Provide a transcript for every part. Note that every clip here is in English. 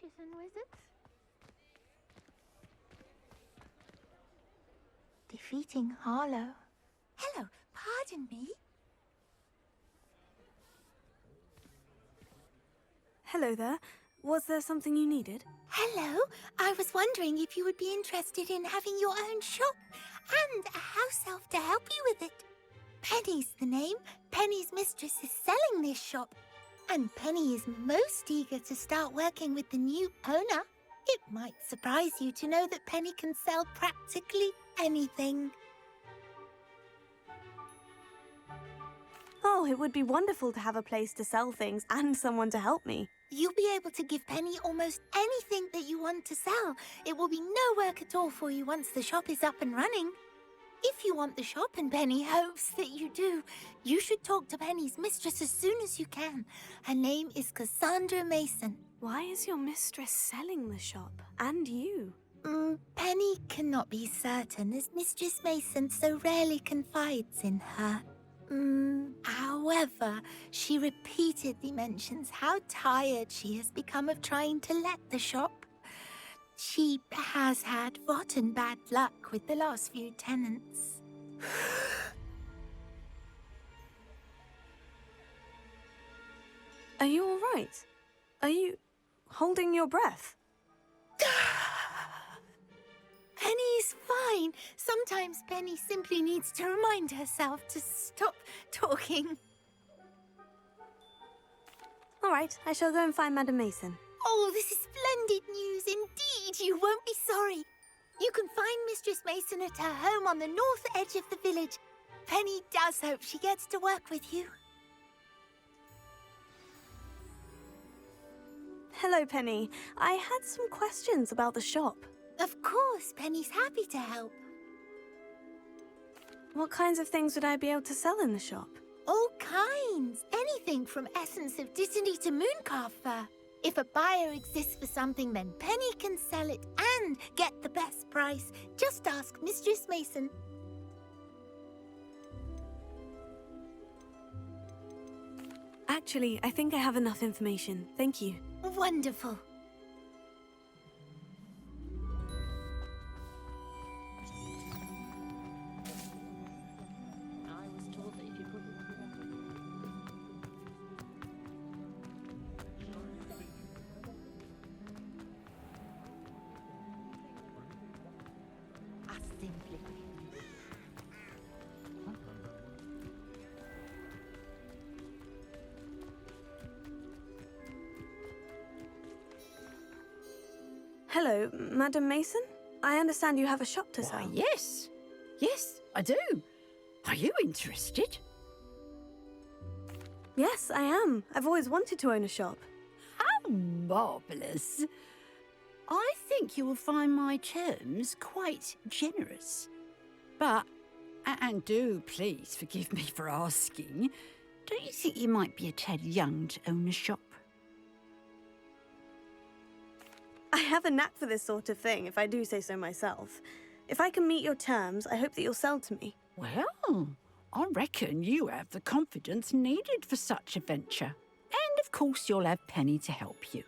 witches and wizards. Defeating Harlow. Hello, pardon me. Hello there. Was there something you needed? Hello, I was wondering if you would be interested in having your own shop and a house elf to help you with it. Penny's the name. Penny's mistress is selling this shop, and Penny is most eager to start working with the new owner. It might surprise you to know that Penny can sell practically anything. Oh, it would be wonderful to have a place to sell things and someone to help me. You'll be able to give Penny almost anything that you want to sell. It will be no work at all for you once the shop is up and running. If you want the shop, and Penny hopes that you do, you should talk to Penny's mistress as soon as you can. Her name is Cassandra Mason. Why is your mistress selling the shop? And you? Penny cannot be certain, as Mistress Mason so rarely confides in her. However, she repeatedly mentions how tired she has become of trying to let the shop. She has had rotten bad luck with the last few tenants. Are you all right? Are you holding your breath? Penny's fine. Sometimes Penny simply needs to remind herself to stop talking. All right, I shall go and find Madam Mason. Oh, this is splendid news indeed. You won't be sorry. You can find Mistress Mason at her home on the north edge of the village. Penny does hope she gets to work with you. Hello, Penny. I had some questions about the shop. Of course, Penny's happy to help. What kinds of things would I be able to sell in the shop? All kinds. Anything from essence of Dittany to mooncalf fur. If a buyer exists for something, then Penny can sell it and get the best price. Just ask Mistress Mason. Actually, I think I have enough information. Thank you. Wonderful. Hello, Madam Mason? I understand you have a shop to sell. Why, yes. Yes, I do. Are you interested? Yes, I am. I've always wanted to own a shop. How marvellous. I think you will find my terms quite generous. But, and do please forgive me for asking, don't you think you might be a tad young to own a shop? I have a knack for this sort of thing, if I do say so myself. If I can meet your terms, I hope that you'll sell to me. Well, I reckon you have the confidence needed for such a venture. And of course you'll have Penny to help you.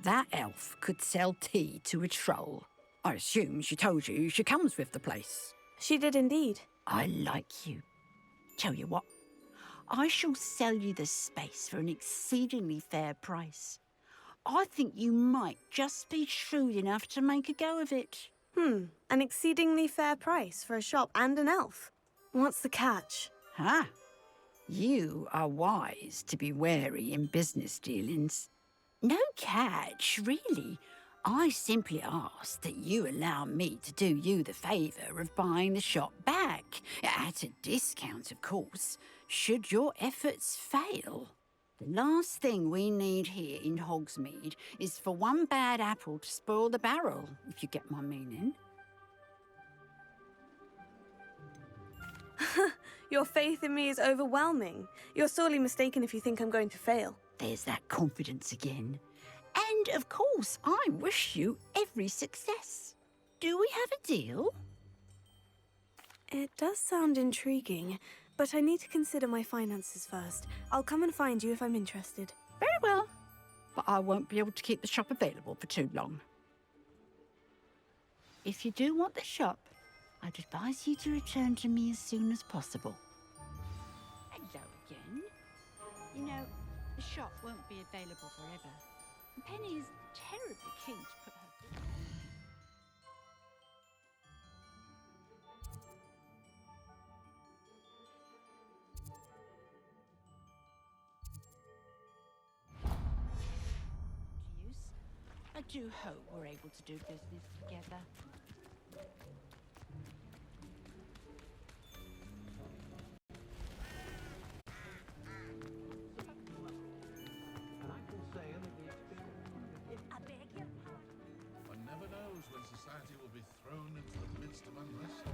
That elf could sell tea to a troll. I assume she told you she comes with the place. She did indeed. I like you. Tell you what, I shall sell you the space for an exceedingly fair price. I think you might just be shrewd enough to make a go of it. An exceedingly fair price for a shop and an elf. What's the catch? Huh? You are wise to be wary in business dealings. No catch, really. I simply ask that you allow me to do you the favour of buying the shop back, at a discount, of course, should your efforts fail. The last thing we need here in Hogsmeade is for one bad apple to spoil the barrel, if you get my meaning. Your faith in me is overwhelming. You're sorely mistaken if you think I'm going to fail. There's that confidence again. And, of course, I wish you every success. Do we have a deal? It does sound intriguing, but I need to consider my finances first. I'll come and find you if I'm interested. Very well. but I won't be able to keep the shop available for too long. If you do want the shop, I'd advise you to return to me as soon as possible. Hello again. You know, the shop won't be available forever. And Penny is terribly keen to put her... to use. I do hope we're able to do business together. One never knows when society will be thrown into the midst of unrest.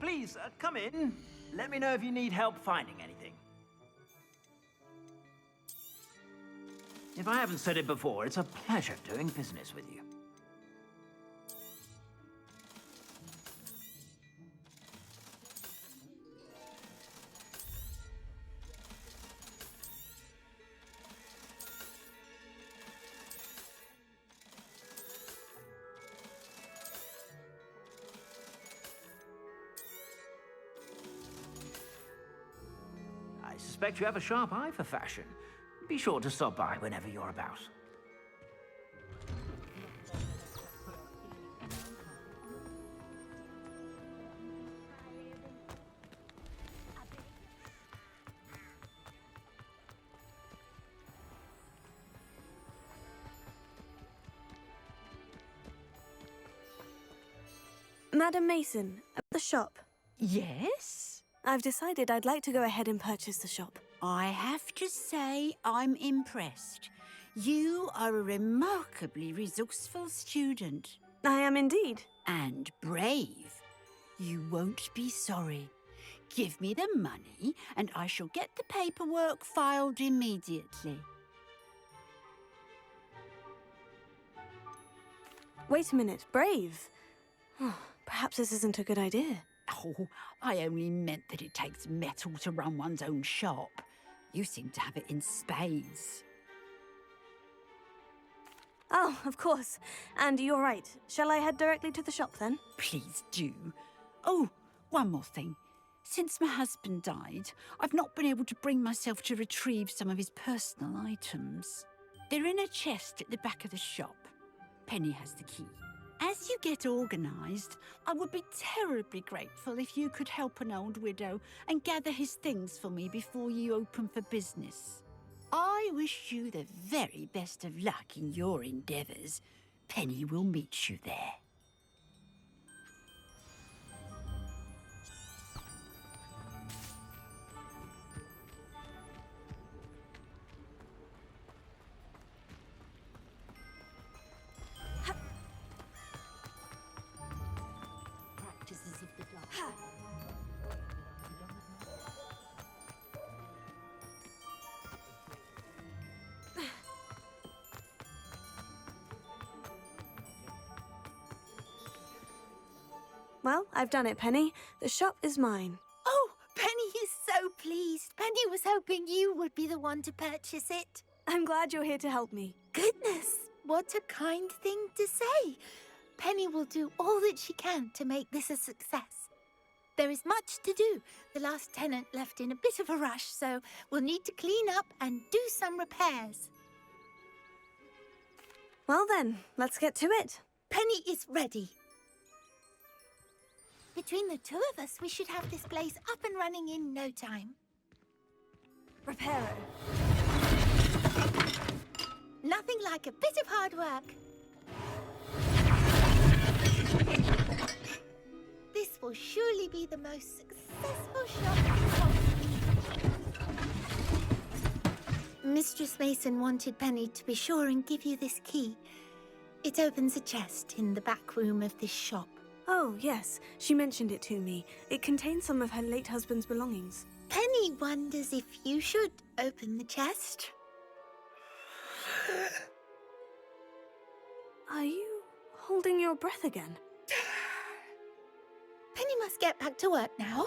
Please, come in. Let me know if you need help finding anything. If I haven't said it before, it's a pleasure doing business with you. I suspect you have a sharp eye for fashion. Be sure to stop by whenever you're about. Madam Mason, at the shop. Yes? I've decided I'd like to go ahead and purchase the shop. I have to say I'm impressed. You are a remarkably resourceful student. I am indeed. And brave. You won't be sorry. Give me the money and I shall get the paperwork filed immediately. Wait a minute, brave? Perhaps this isn't a good idea. Oh, I only meant that it takes metal to run one's own shop. You seem to have it in spades. Oh, of course. And you're right. Shall I head directly to the shop then? Please do. Oh, one more thing. Since my husband died, I've not been able to bring myself to retrieve some of his personal items. They're in a chest at the back of the shop. Penny has the key. As you get organised, I would be terribly grateful if you could help an old widow and gather his things for me before you open for business. I wish you the very best of luck in your endeavours. Penny will meet you there. Well, I've done it, Penny. The shop is mine. Oh, Penny is so pleased. Penny was hoping you would be the one to purchase it. I'm glad you're here to help me. Goodness, what a kind thing to say. Penny will do all that she can to make this a success. There is much to do. The last tenant left in a bit of a rush, so we'll need to clean up and do some repairs. Well then, let's get to it. Penny is ready. Between the two of us, we should have this place up and running in no time. Reparo. Nothing like a bit of hard work. This will surely be the most successful shop possible. Mistress Mason wanted Penny to be sure and give you this key. It opens a chest in the back room of this shop. Oh, yes. She mentioned it to me. It contains some of her late husband's belongings. Penny wonders if you should open the chest. Are you holding your breath again? Penny must get back to work now.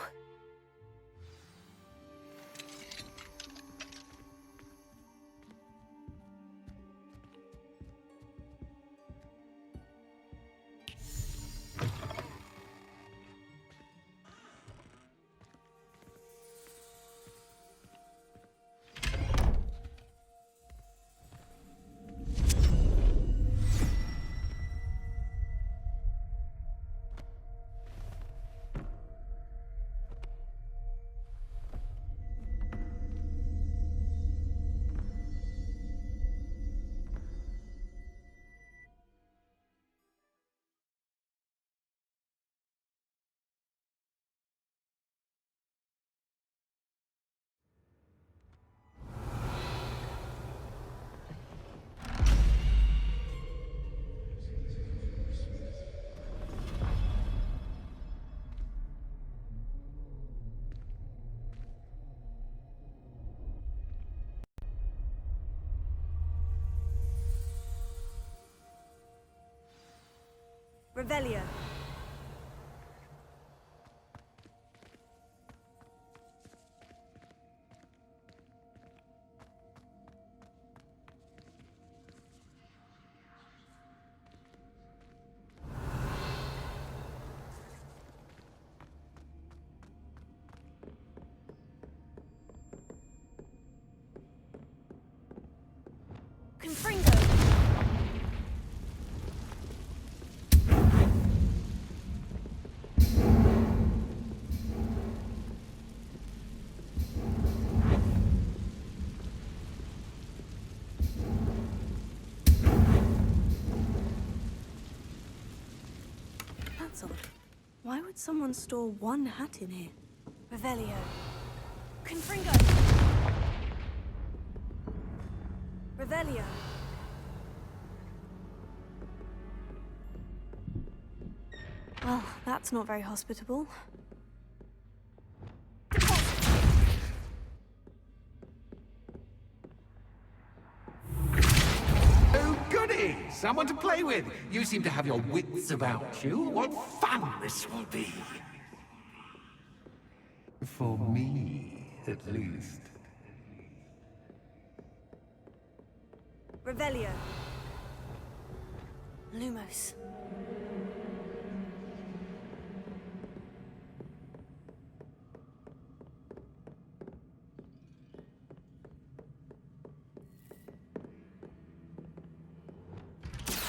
Revelio. Confringo. That's odd. Why would someone store one hat in here? Revelio. Confringo. Revelio. Well, that's not very hospitable. Oh, goody! Someone to play with. You seem to have your wits about you. What fun this will be. For me, at least. Revelio. Lumos.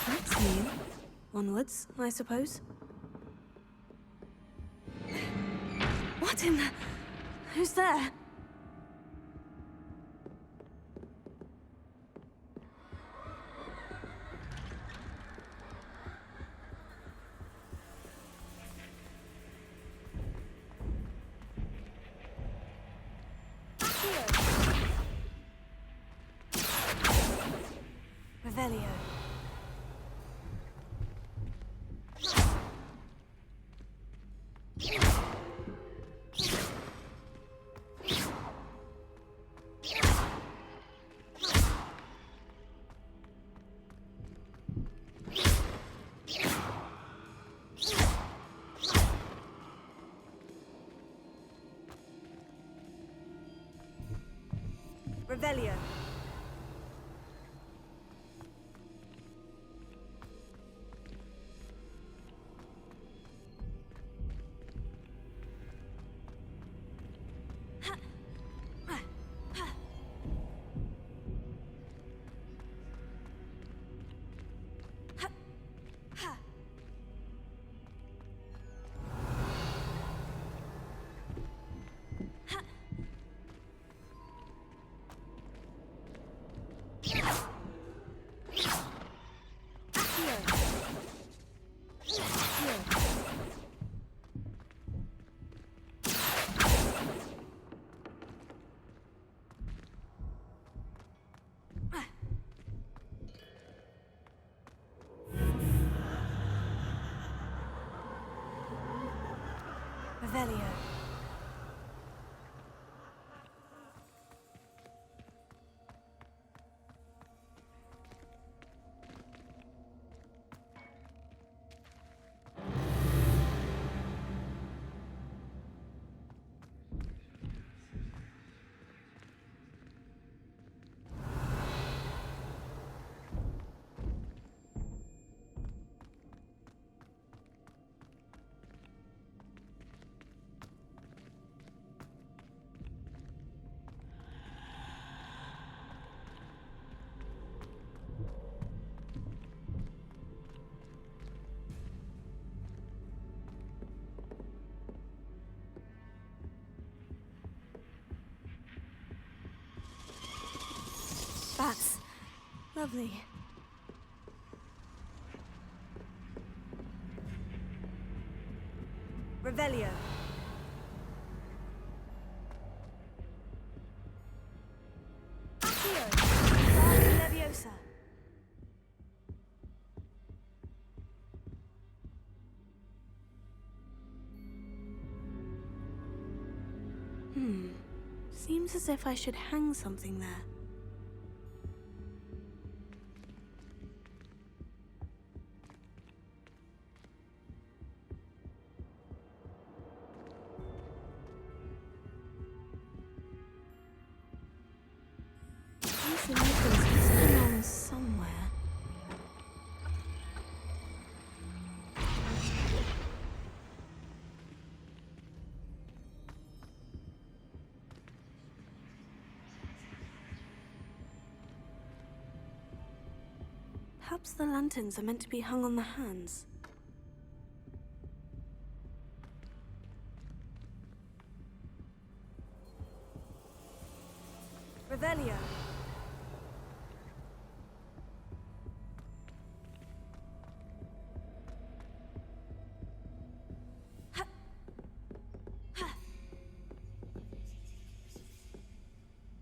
That's new. Onwards, I suppose. What in the... Who's there? Revelio. Revelio. Revelio. Bats. Lovely. Revelio. Accio. Leviosa. Seems as if I should hang something there. These lanterns must belong somewhere. Perhaps the lanterns are meant to be hung on the hands. Revelio.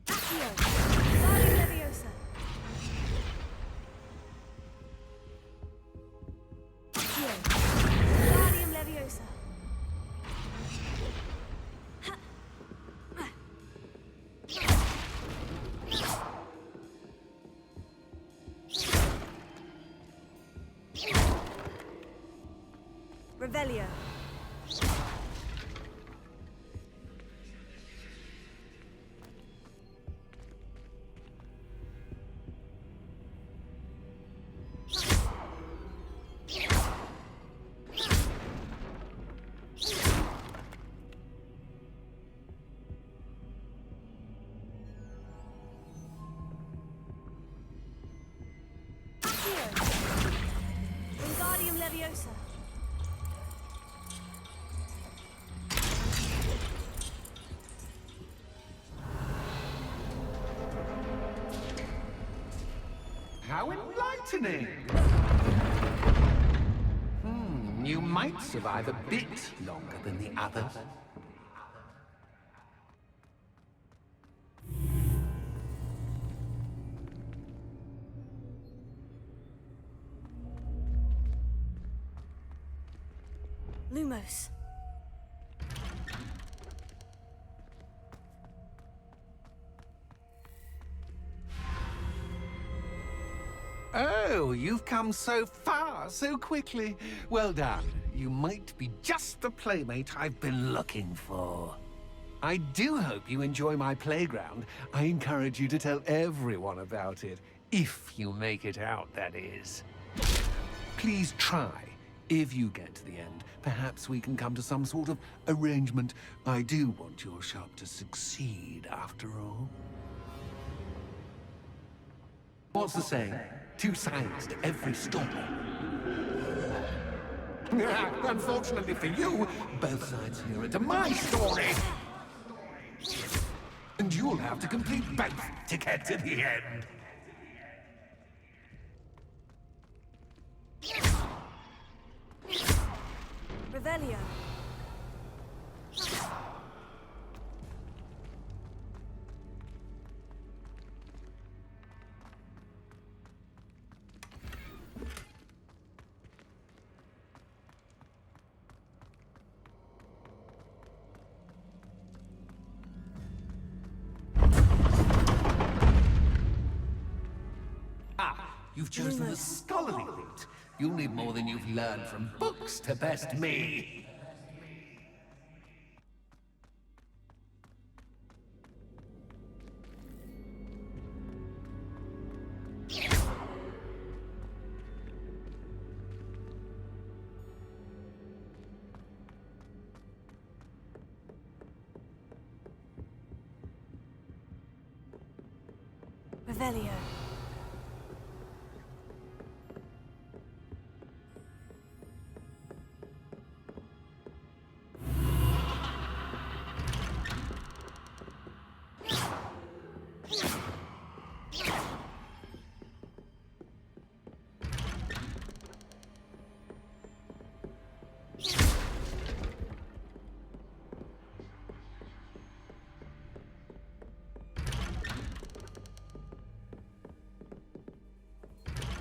Accio. Guardium Leviosa. Accio. Guardium Leviosa. Revelio. Wingardium Leviosa. How enlightening! You might survive a bit longer than the others. Lumos. Oh, you've come so far so quickly. Well done. You might be just the playmate I've been looking for. I do hope you enjoy my playground. I encourage you to tell everyone about it. If you make it out, that is. Please try. If you get to the end, perhaps we can come to some sort of arrangement. I do want your shop to succeed, after all. What's the saying? Two sides to every story. Unfortunately for you, both sides here are to my story. And you'll have to complete both to get to the end. Revelio. You've chosen the scholarly route. You'll need more than you've learned from books to best me. Revelio.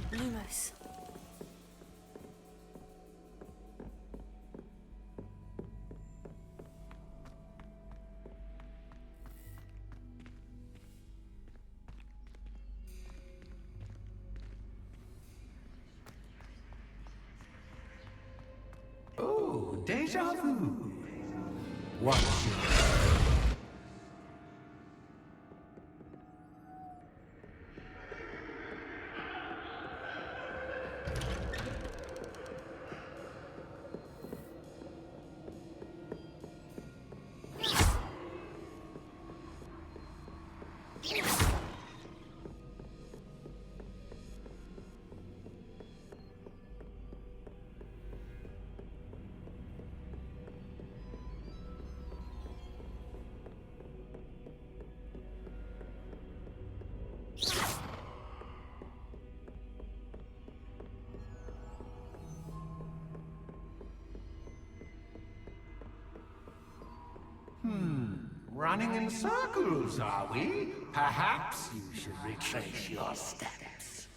Lumos. Oh, déjà vu. Watch it. running in circles, are we? Perhaps you should retrace your steps.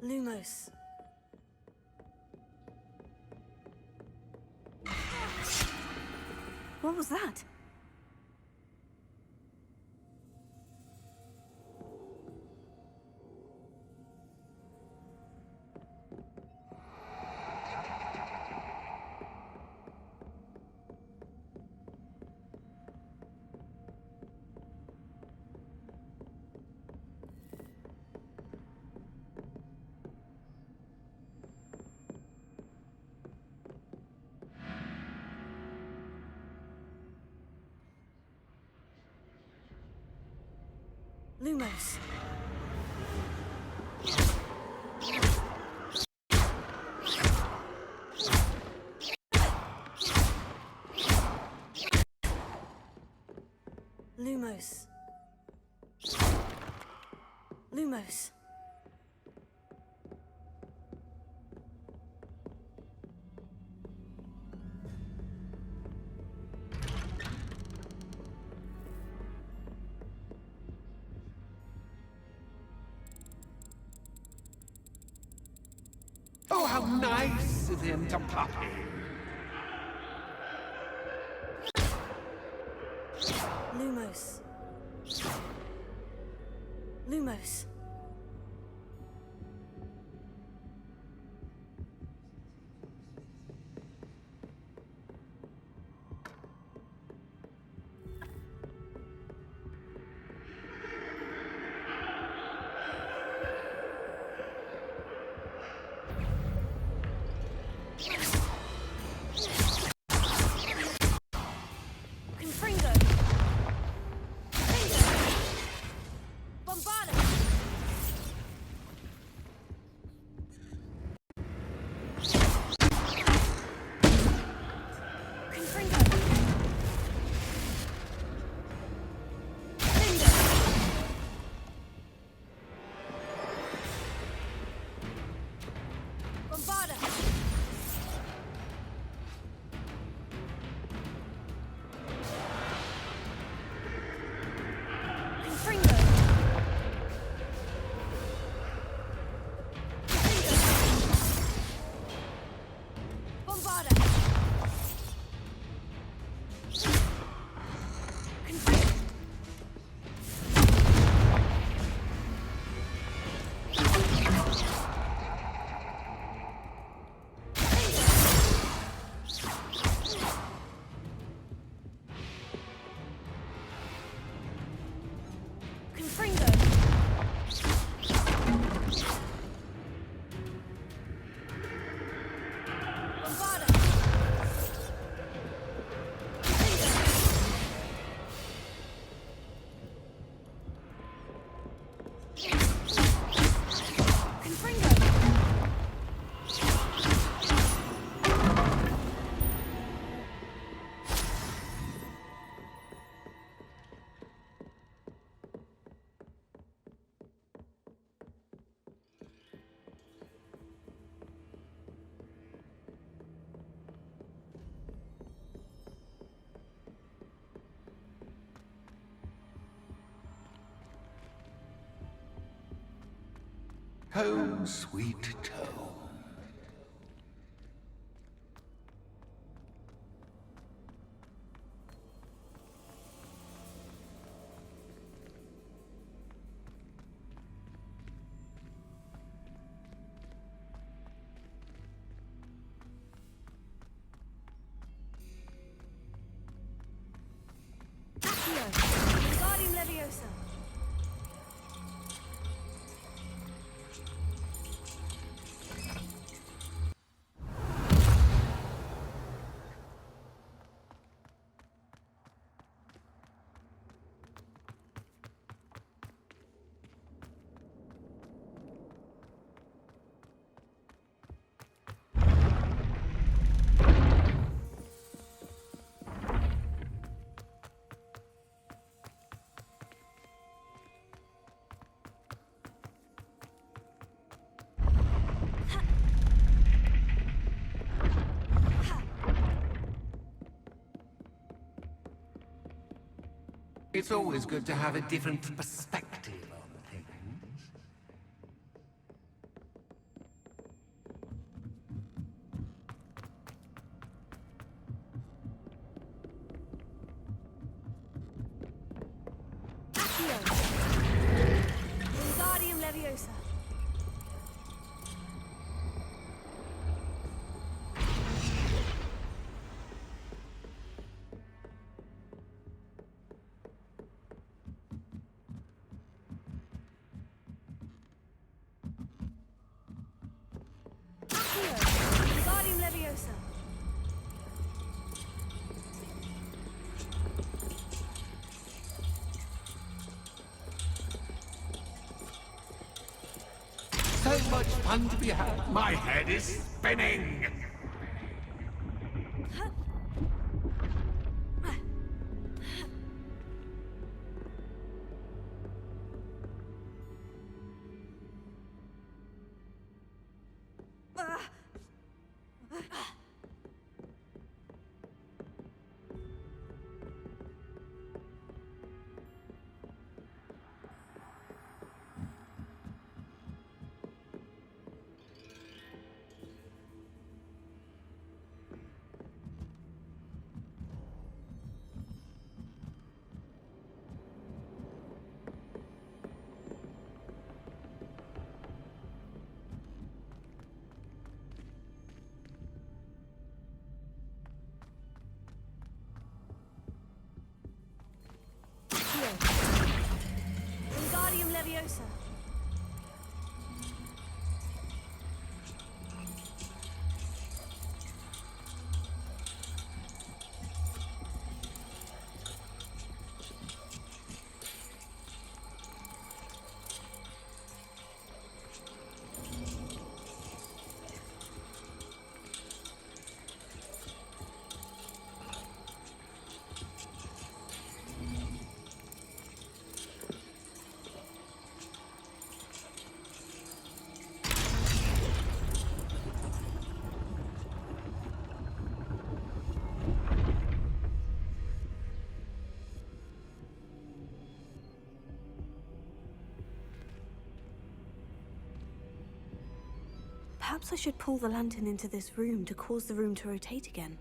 Lumos. What was that? Lumos. Lumos. Lumos. Oh, how nice of him to pop in. Lumos. Lumos. Confringo. Bombarded. Confringo. Bombarda. Confringo. Bombarda. Confringo. Confringo. Bombarda. Confringo. Home, sweet home. Accio. Guardian Leviosa. It's always good to have a different perspective on things. Wingardium Leviosa. Wingardium Leviosa. So much fun to be had. My head is spinning. Wingardium Leviosa. Perhaps I should pull the lantern into this room to cause the room to rotate again.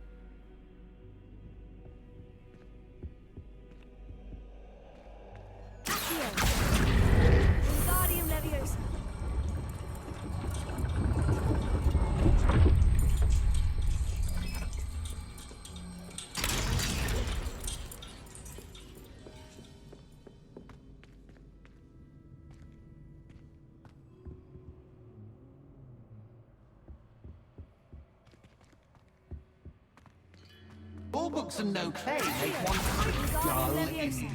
Wingardium Leviosa. All books and no clay make one quite dull indeed.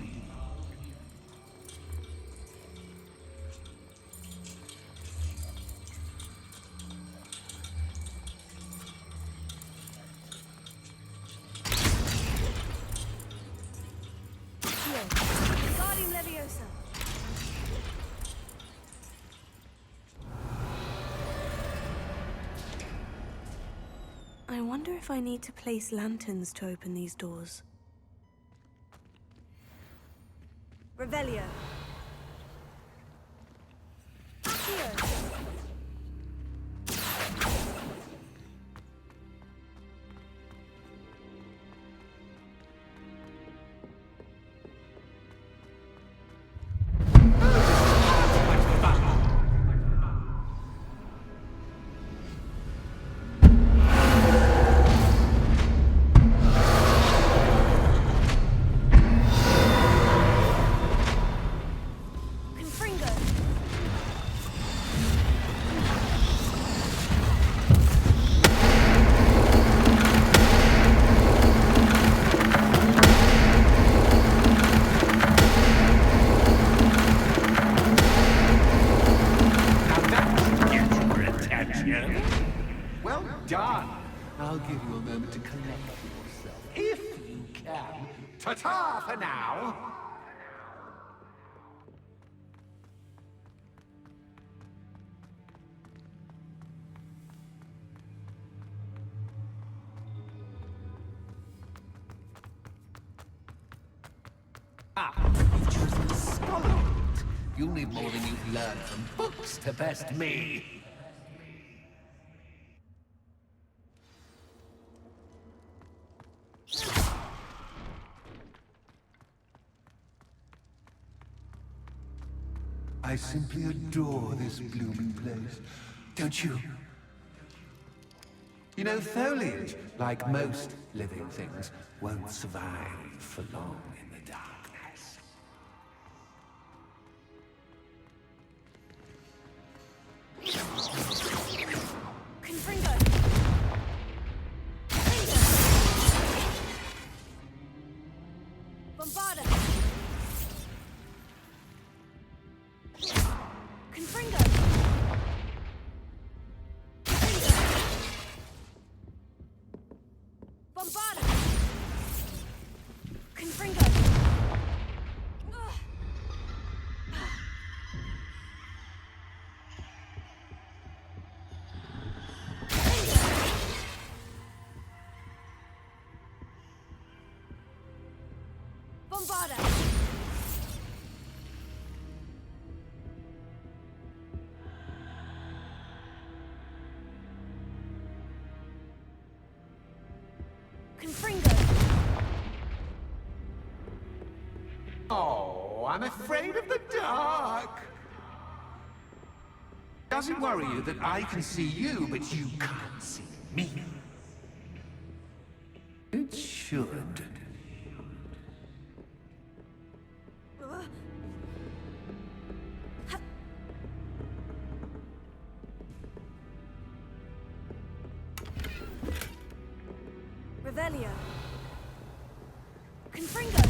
Wingardium Leviosa. I wonder if I need to place lanterns to open these doors. Revelio. Accio. Well done. I'll give you a moment to collect yourself, if you can. Ta-ta for now. Ah, You'll need more than you've learned from books to best me. I simply adore this blooming place, don't you? You know, foliage, like most living things, won't survive for long in the darkness. Confringo! Bombarda! Confringo! Bombarda! Confringo! Bombarda! Confringo! Oh, I'm afraid of the dark. Does it worry you that I can see you, but you can't see me? It should. Revelio. Confringo.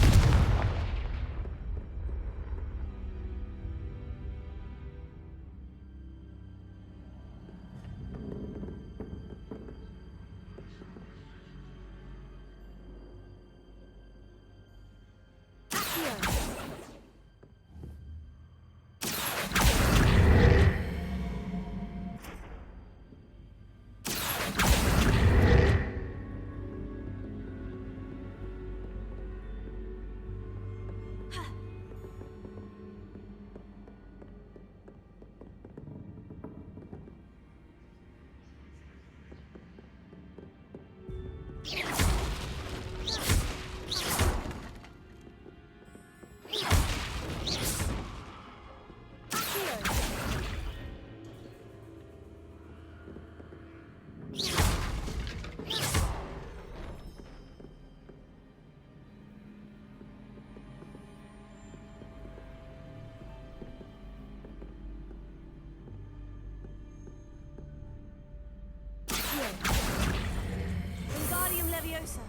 Accio. Wingardium Leviosa.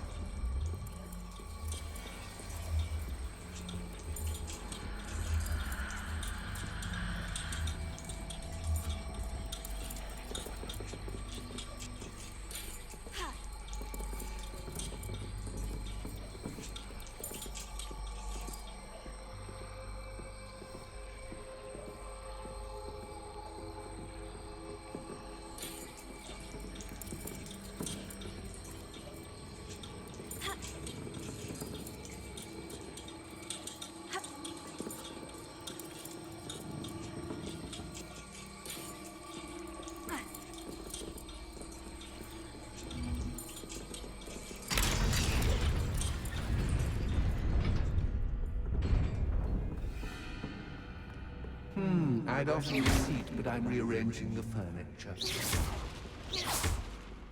I'd offer you a seat, but I'm rearranging the furniture.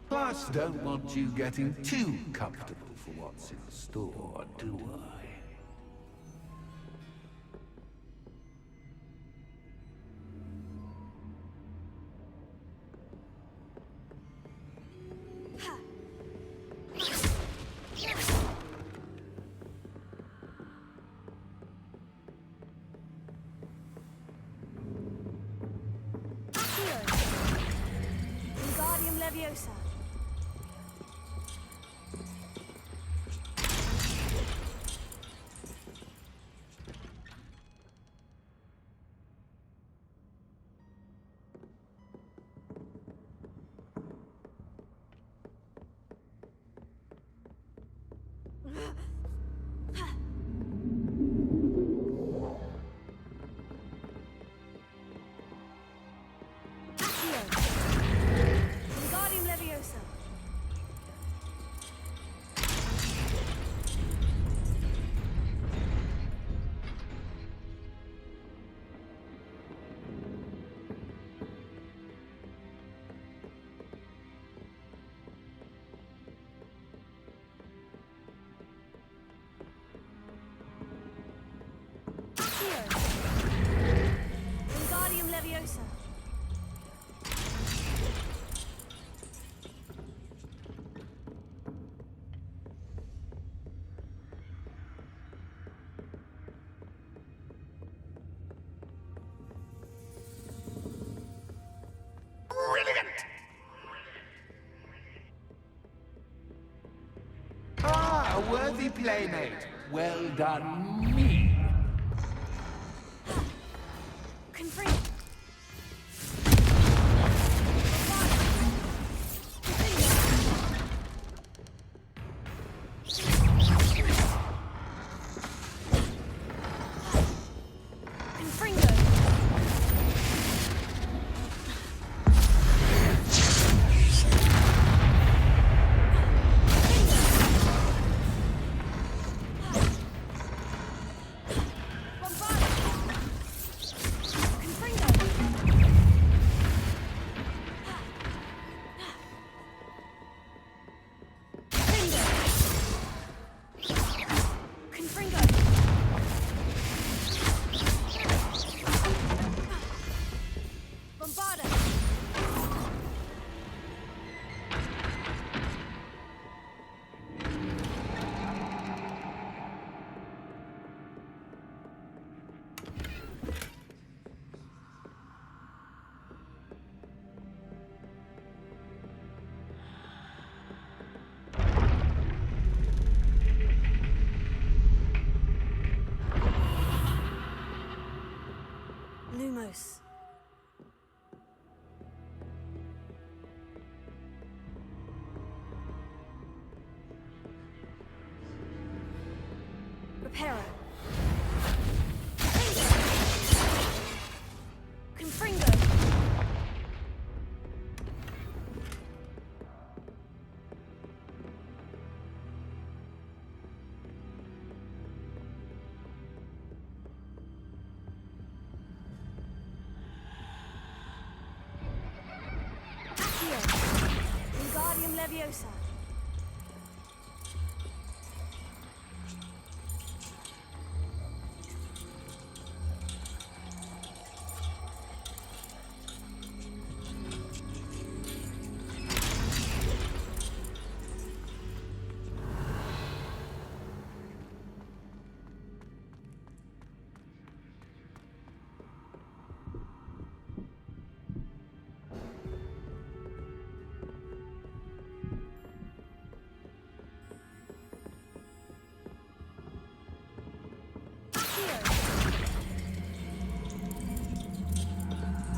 Plus, don't want you getting too comfortable for what's in store, do I? Wingardium Leviosa. Leviosa. Wingardium Leviosa. Ah, a worthy playmate. Well done, me. Confringo. Confringo. Lumos. Reparo. Confringo. Wingardium Leviosa.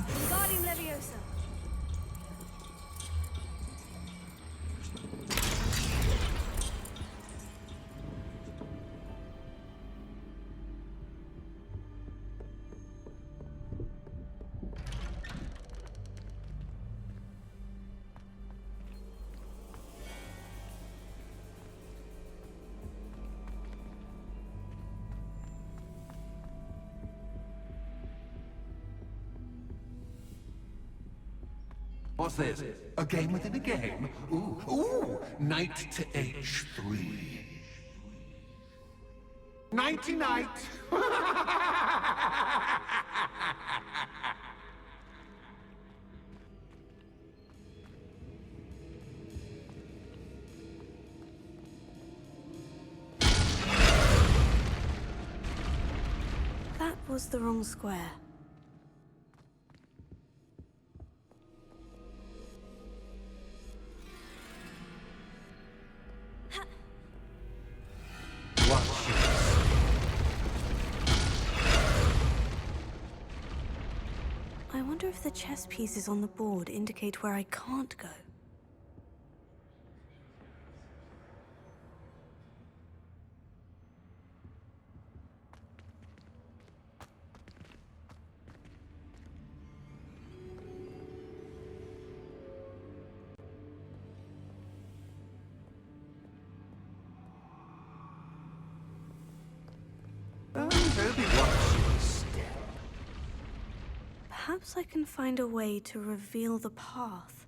Wingardium Leviosa. What's this? A game within a game? Ooh, knight to h3. Nighty-night! That was the wrong square. I wonder if the chess pieces on the board indicate where I can't go. Perhaps I can find a way to reveal the path.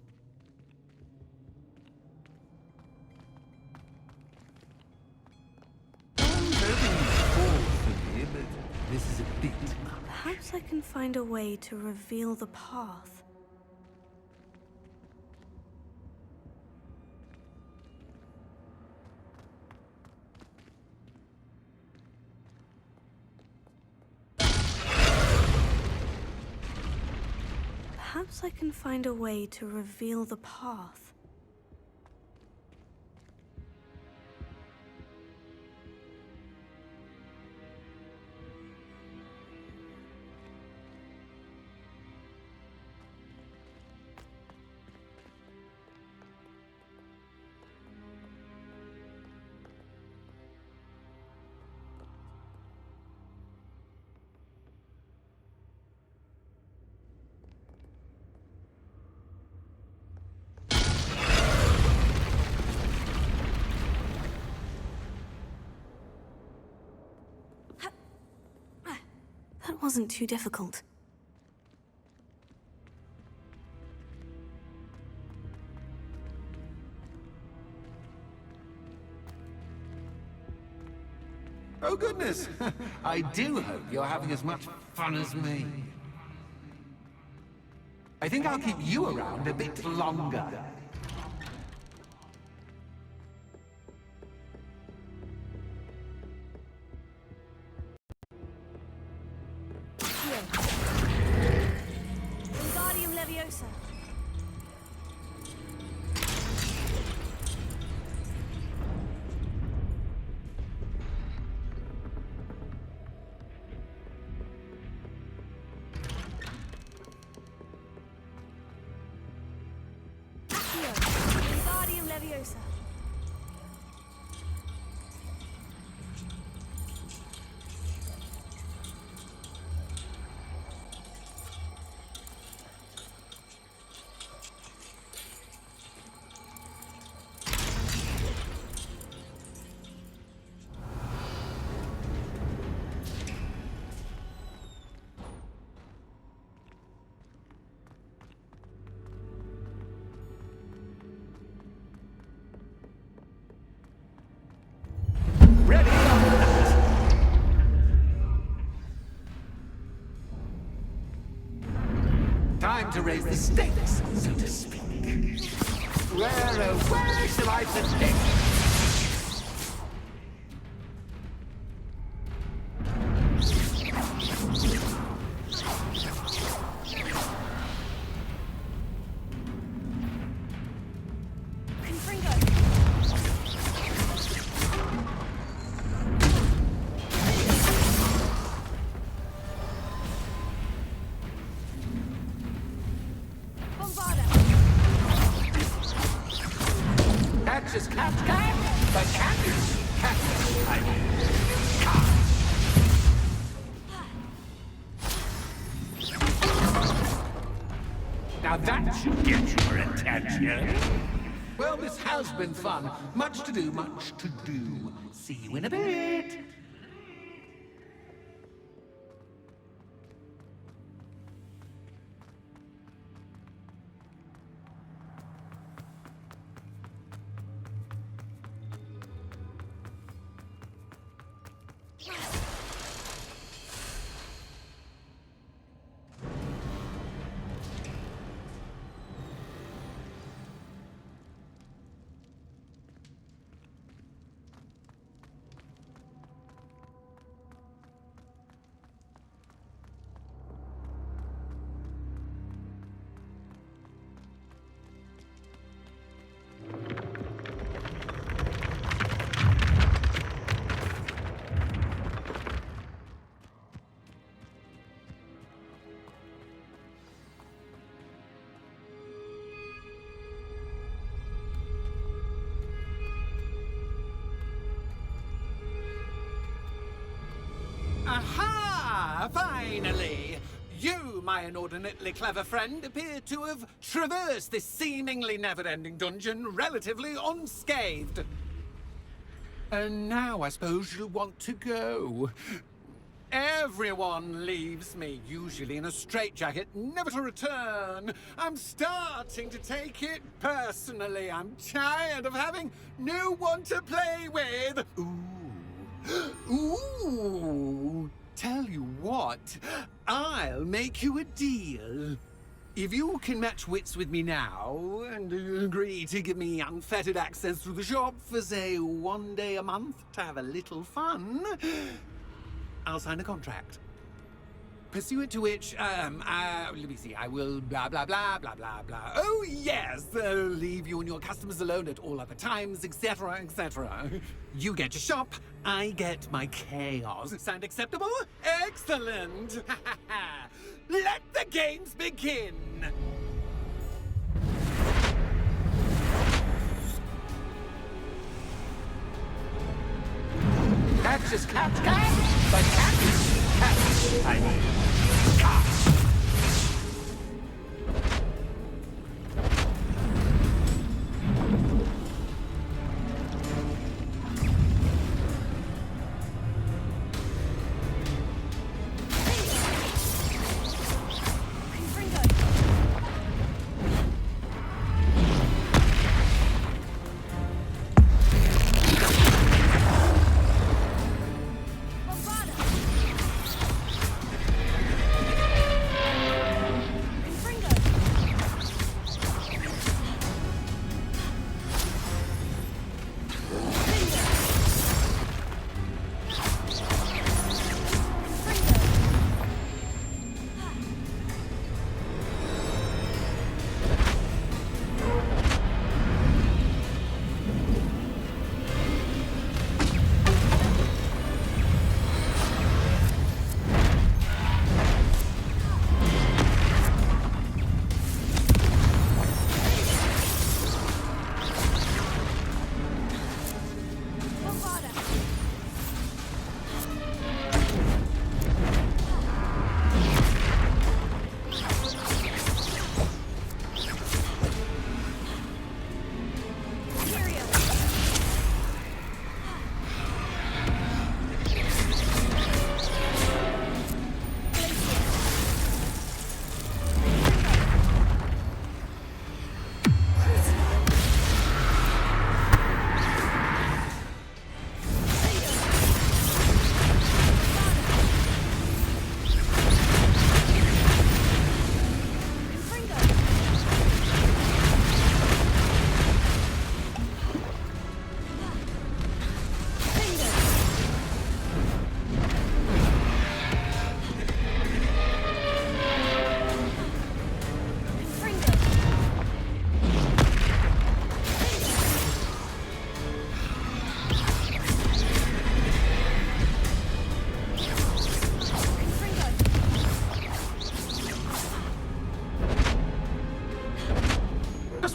This is a bit much. Perhaps I can find a way to reveal the path. Perhaps I can find a way to reveal the path. That wasn't too difficult. Oh, goodness! I do hope you're having as much fun as me. I think I'll keep you around a bit longer. Wingardium Leviosa. Wingardium Leviosa. Ready? Time to raise the stakes, so to speak. Where, oh, where shall I begin? Catch as catch can, but catch I Now that should get your attention. Well, this has been fun. Much to do, much to do. See you in a bit. Aha! Finally! You, my inordinately clever friend, appear to have traversed this seemingly never-ending dungeon relatively unscathed. And now I suppose you'll want to go. Everyone leaves me, usually in a straitjacket, never to return. I'm starting to take it personally. I'm tired of having no one to play with. Ooh. Ooh. Tell you what, I'll make you a deal. If you can match wits with me now and agree to give me unfettered access through the shop for, say, 1 day a month to have a little fun, I'll sign a contract. Pursuant to which, let me see, I will blah, blah, blah, blah, blah, blah. Oh, yes, leave you and your customers alone at all other times, etc., etc. You get your shop, I get my chaos. Sound acceptable? Excellent! Let the games begin! Cats is cats, cats, but cats is cats. I mean, cats.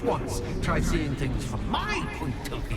Once, try seeing things from my point of view.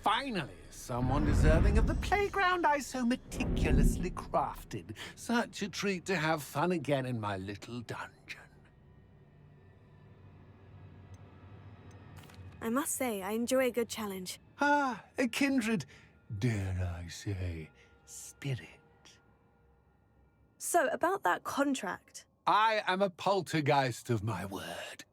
Finally, someone deserving of the playground I so meticulously crafted. Such a treat to have fun again in my little dungeon. I must say, I enjoy a good challenge. Ah, a kindred, dare I say, spirit. So, about that contract. I am a poltergeist of my word.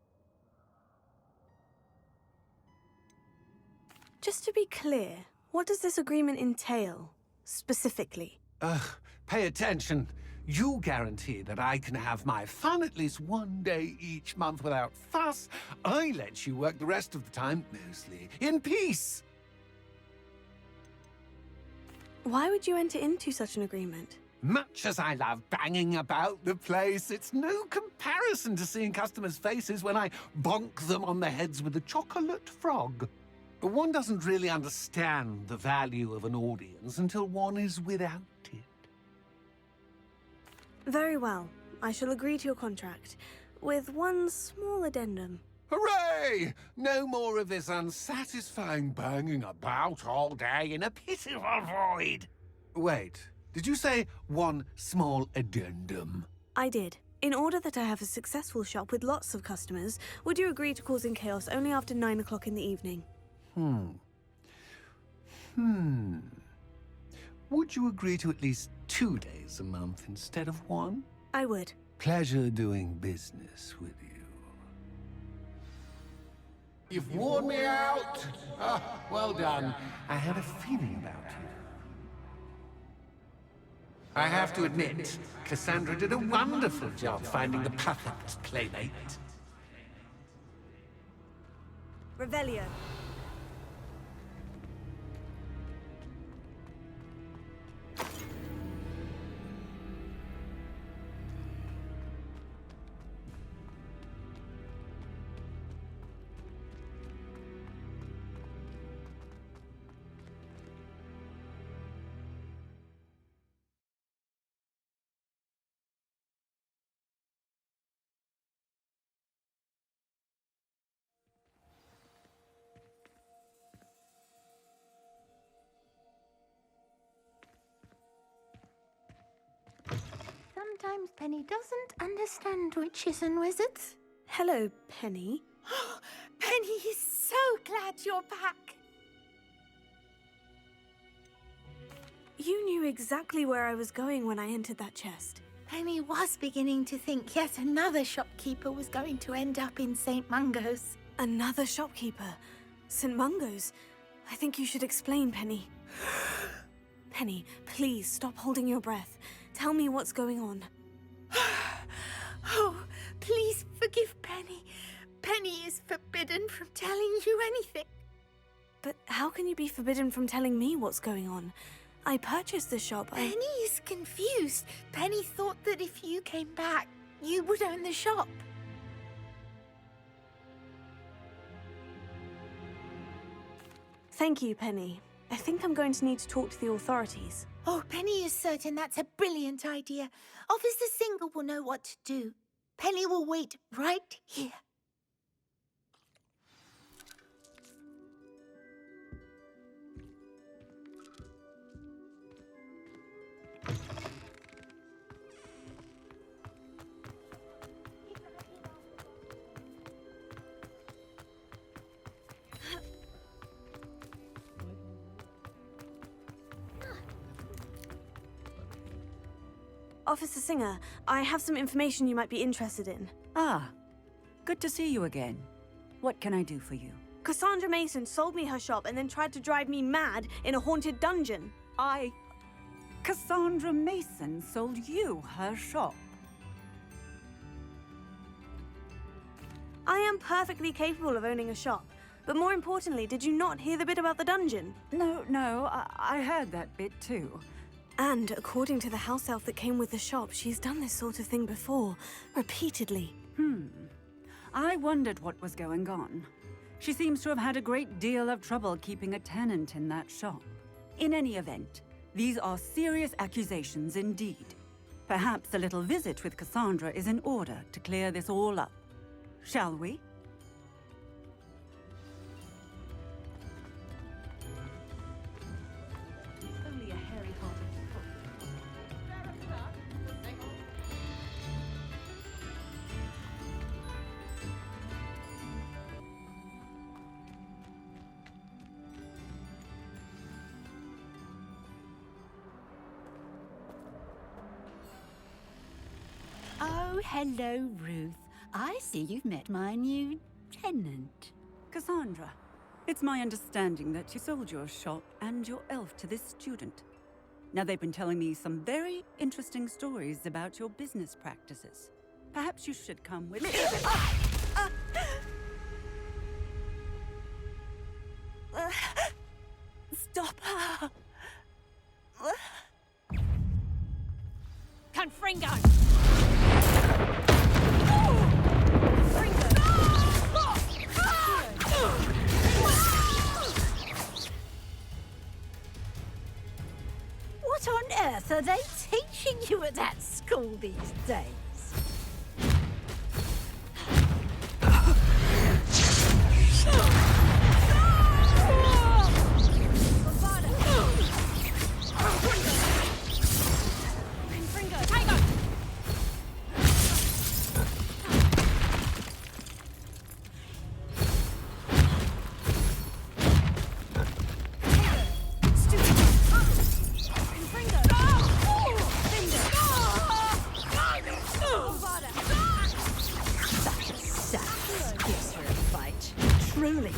Just to be clear, what does this agreement entail, specifically? Pay attention. You guarantee that I can have my fun at least one day each month without fuss. I let you work the rest of the time, mostly in peace. Why would you enter into such an agreement? Much as I love banging about the place, it's no comparison to seeing customers' faces when I bonk them on the heads with a chocolate frog. One doesn't really understand the value of an audience until one is without it. Very well. I shall agree to your contract, with one small addendum. Hooray! No more of this unsatisfying banging about all day in a pitiful void. Wait, did you say one small addendum? I did. In order that I have a successful shop with lots of customers, would you agree to causing chaos only after 9 o'clock in the evening? Would you agree to at least 2 days a month instead of one? I would. Pleasure doing business with you. You've worn me out. Well done. I had a feeling about you. I have to admit, Cassandra did a wonderful job finding the perfect playmate. Revelio. Sometimes Penny doesn't understand witches and wizards. Hello, Penny. Penny is so glad you're back. You knew exactly where I was going when I entered that chest. Penny was beginning to think yet another shopkeeper was going to end up in St. Mungo's. Another shopkeeper? St. Mungo's? I think you should explain, Penny. Penny, please stop holding your breath. Tell me what's going on. Oh, please forgive Penny. Penny is forbidden from telling you anything. But how can you be forbidden from telling me what's going on? I purchased the shop. Penny is confused. Penny thought that if you came back, you would own the shop. Thank you, Penny. I think I'm going to need to talk to the authorities. Oh, Penny is certain that's a brilliant idea. Officer Singer will know what to do. Penny will wait right here. Officer Singer, I have some information you might be interested in. Ah, good to see you again. What can I do for you? Cassandra Mason sold me her shop and then tried to drive me mad in a haunted dungeon. Cassandra Mason sold you her shop. I am perfectly capable of owning a shop. But more importantly, did you not hear the bit about the dungeon? No, I heard that bit too. And according to the house elf that came with the shop, she's done this sort of thing before, repeatedly. I wondered what was going on. She seems to have had a great deal of trouble keeping a tenant in that shop. In any event, these are serious accusations indeed. Perhaps a little visit with Cassandra is in order to clear this all up. Shall we? Only a hairy-hearted Oh, hello, Ruth. I see you've met my new tenant. Cassandra, It's my understanding that you sold your shop and your elf to this student. Now, they've been telling me some very interesting stories about your business practices. Perhaps you should come with me. Stop her! Confringo! What on earth are they teaching you at that school these days? Truly.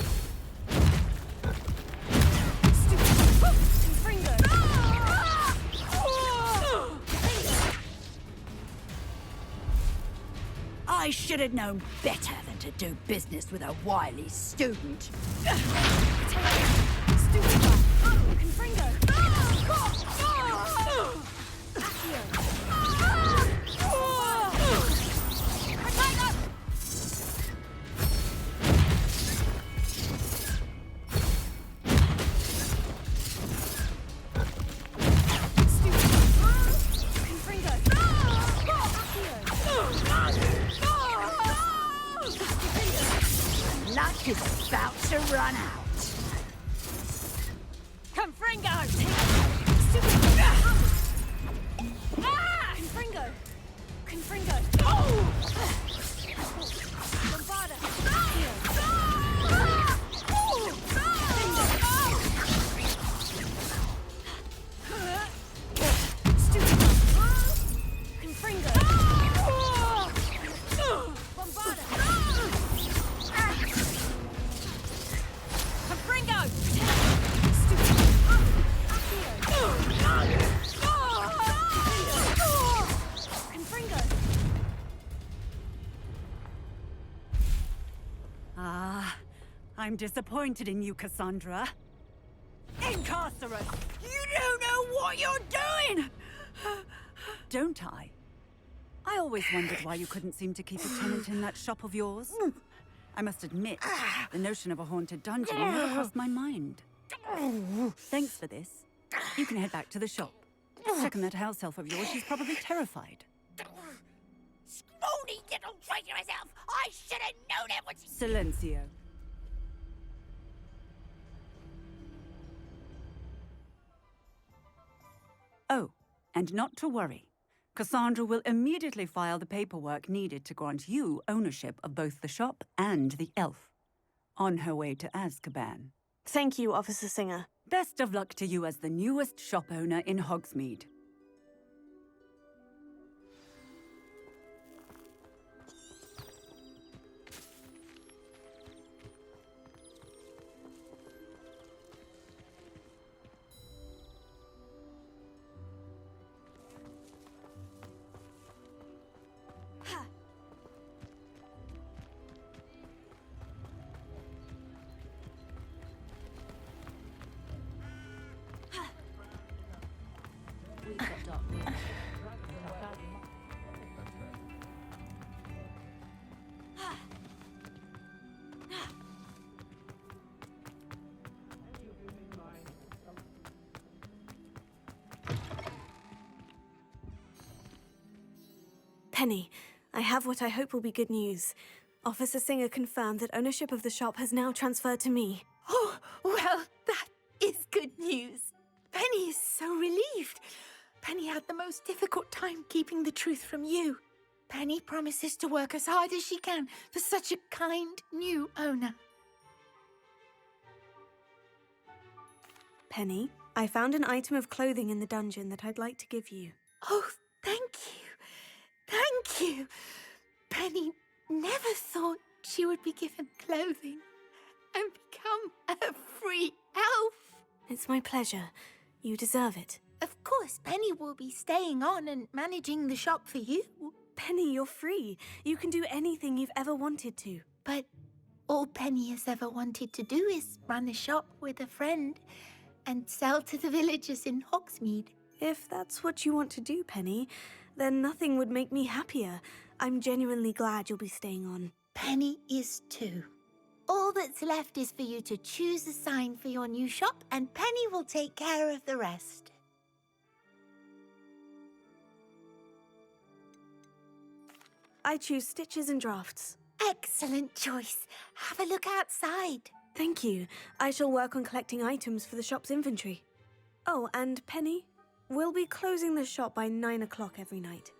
I should have known better than to do business with a wily student. Luck is about to run out. Confringo! Confringo! Confringo! Bombarda! Confringo! Bombarda! Ah, I'm disappointed in you, Cassandra. Incarcerate! You don't know what you're doing! Don't I? I always wondered why you couldn't seem to keep a tenant in that shop of yours. I must admit, the notion of a haunted dungeon never crossed my mind. Thanks for this. You can head back to the shop. Check on that house elf of yours. She's probably terrified. Scrawny little traitorous elf! I should have known it was... Silencio. Oh, and not to worry. Cassandra will immediately file the paperwork needed to grant you ownership of both the shop and the elf. On her way to Azkaban. Thank you, Officer Singer. Best of luck to you as the newest shop owner in Hogsmeade. Penny, I have what I hope will be good news. Officer Singer confirmed that ownership of the shop has now transferred to me. Oh, well, that is good news. Penny is so relieved. Penny had the most difficult time keeping the truth from you. Penny promises to work as hard as she can for such a kind new owner. Penny, I found an item of clothing in the dungeon that I'd like to give you. Oh, thank you. Thank you. Penny never thought she would be given clothing and be become a free elf. It's my pleasure. You deserve it. Of course, Penny will be staying on and managing the shop for you. Penny, you're free. You can do anything you've ever wanted to. But all Penny has ever wanted to do is run a shop with a friend and sell to the villagers in Hogsmeade. If that's what you want to do, Penny, then nothing would make me happier. I'm genuinely glad you'll be staying on. Penny is too. All that's left is for you to choose a sign for your new shop, and Penny will take care of the rest. I choose stitches and drafts. Excellent choice. Have a look outside. Thank you. I shall work on collecting items for the shop's inventory. Oh, and Penny, we'll be closing the shop by 9 o'clock every night.